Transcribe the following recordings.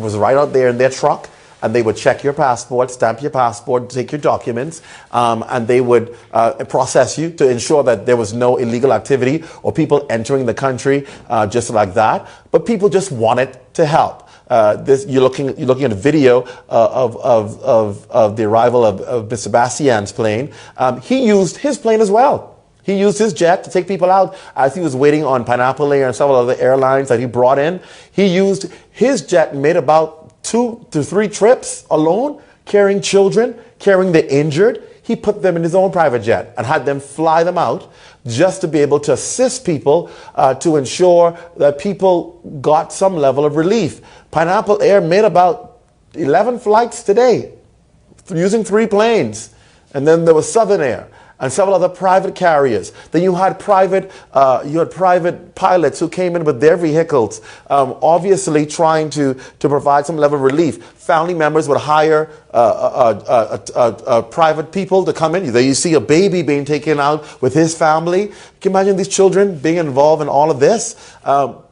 was right out there in their truck, and they would check your passport, stamp your passport, take your documents, and they would process you to ensure that there was no illegal activity or people entering the country just like that. But people just wanted to help. You're looking at a video of the arrival of Mr. Bastian's plane. He used his plane as well. He used his jet to take people out as he was waiting on Pineapple Air and several other airlines that he brought in. He used his jet and made about 2 to 3 trips alone, carrying children, carrying the injured. He put them in his own private jet and had them fly them out just to be able to assist people to ensure that people got some level of relief. Pineapple Air made about 11 flights today using 3 planes. And then there was Southern Air and several other private carriers. Then you had private pilots who came in with their vehicles, obviously trying to provide some level of relief. Family members would hire private people to come in. There you see a baby being taken out with his family. Can you imagine these children being involved in all of this?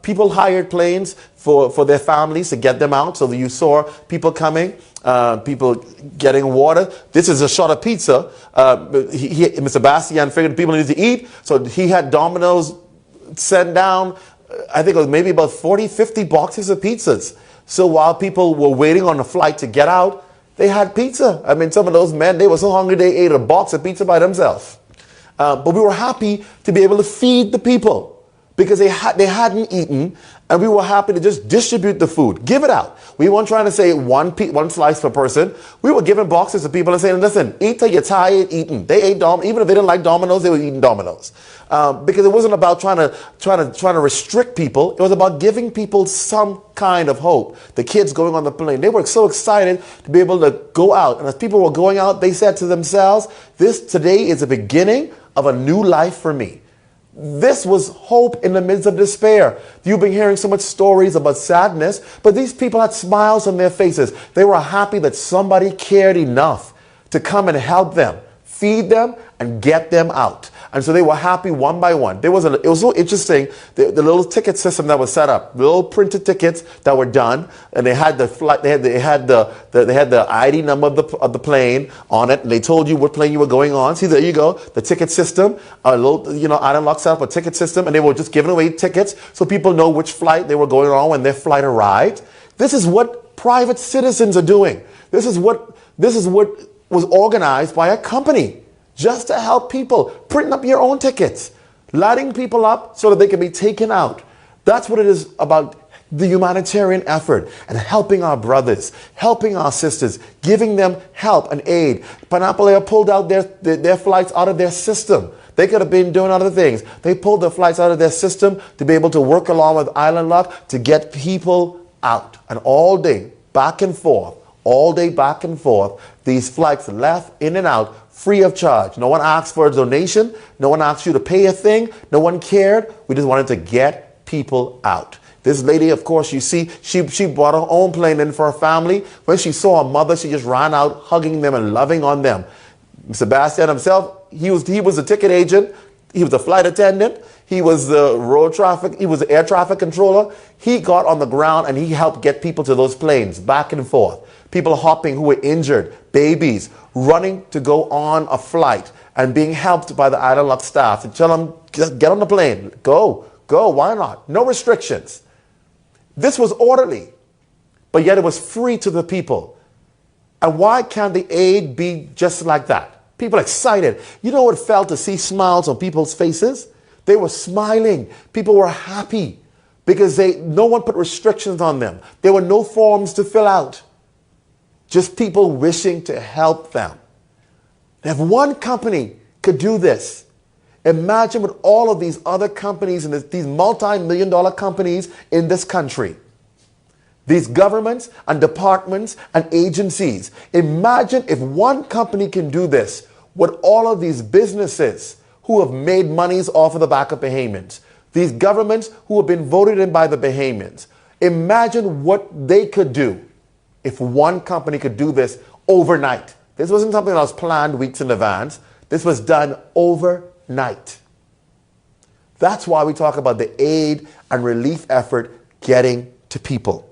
People hired planes for their families to get them out. So you saw people coming. People getting water. This is a shot of pizza. Mr. Bastian figured people needed to eat, so he had Domino's send down, I think it was maybe about 40, 50 boxes of pizzas. So while people were waiting on a flight to get out, they had pizza. I mean, some of those men, they were so hungry they ate a box of pizza by themselves. But we were happy to be able to feed the people because they hadn't eaten, and we were happy to just distribute the food, give it out. We weren't trying to say one slice per person. We were giving boxes to people and saying, listen, eat till you're tired eating. They ate even if they didn't like Domino's, they were eating Domino's. Because it wasn't about trying to restrict people. It was about giving people some kind of hope. The kids going on the plane, they were so excited to be able to go out. And as people were going out, they said to themselves, this today is the beginning of a new life for me. This was hope in the midst of despair. You've been hearing so much stories about sadness, but these people had smiles on their faces. They were happy that somebody cared enough to come and help them, feed them, and get them out. And so they were happy one by one. It was so interesting, the little ticket system that was set up, little printed tickets that were done, and they had the flight, they had the ID number of the plane on it, and they told you what plane you were going on. See, there you go, the ticket system, a little, Island Lock set up a ticket system, and they were just giving away tickets so people know which flight they were going on when their flight arrived. This is what private citizens are doing. This is what was organized by a company. Just to help people, printing up your own tickets, lighting people up so that they can be taken out. That's what it is about, the humanitarian effort and helping our brothers, helping our sisters, giving them help and aid. Pineapple Air pulled out their flights out of their system. They could have been doing other things. They pulled the flights out of their system to be able to work along with Island Luck to get people out. And all day, back and forth, all day back and forth, these flights left in and out free of charge. No one asked for a donation. No one asked you to pay a thing. No one cared. We just wanted to get people out. This lady, of course, you see, she brought her own plane in for her family. When she saw her mother, she just ran out, hugging them and loving on them. Sebastian himself, he was the ticket agent. He was the flight attendant. He was the road traffic. He was the air traffic controller. He got on the ground and he helped get people to those planes back and forth. People hopping who were injured, babies running to go on a flight and being helped by the Island Luck staff to tell them, just get on the plane, go, why not? No restrictions. This was orderly, but yet it was free to the people. And why can't the aid be just like that? People excited. You know what it felt to see smiles on people's faces? They were smiling. People were happy because no one put restrictions on them. There were no forms to fill out. Just people wishing to help them. If one company could do this, imagine what all of these other companies and these multi-million-dollar companies in this country, these governments and departments and agencies, imagine if one company can do this, what all of these businesses who have made monies off of the back of Bahamians, these governments who have been voted in by the Bahamians, imagine what they could do if one company could do this overnight. This wasn't something that was planned weeks in advance. This was done overnight. That's why we talk about the aid and relief effort getting to people.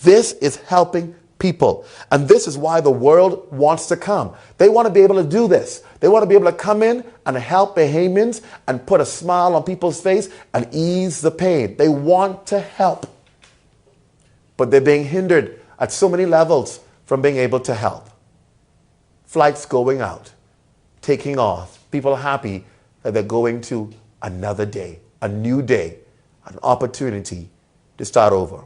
This is helping people. And this is why the world wants to come. They want to be able to do this. They want to be able to come in and help Bahamians and put a smile on people's face and ease the pain. They want to help. But they're being hindered at so many levels from being able to help. Flights going out, taking off, people happy that they're going to another day, a new day, an opportunity to start over.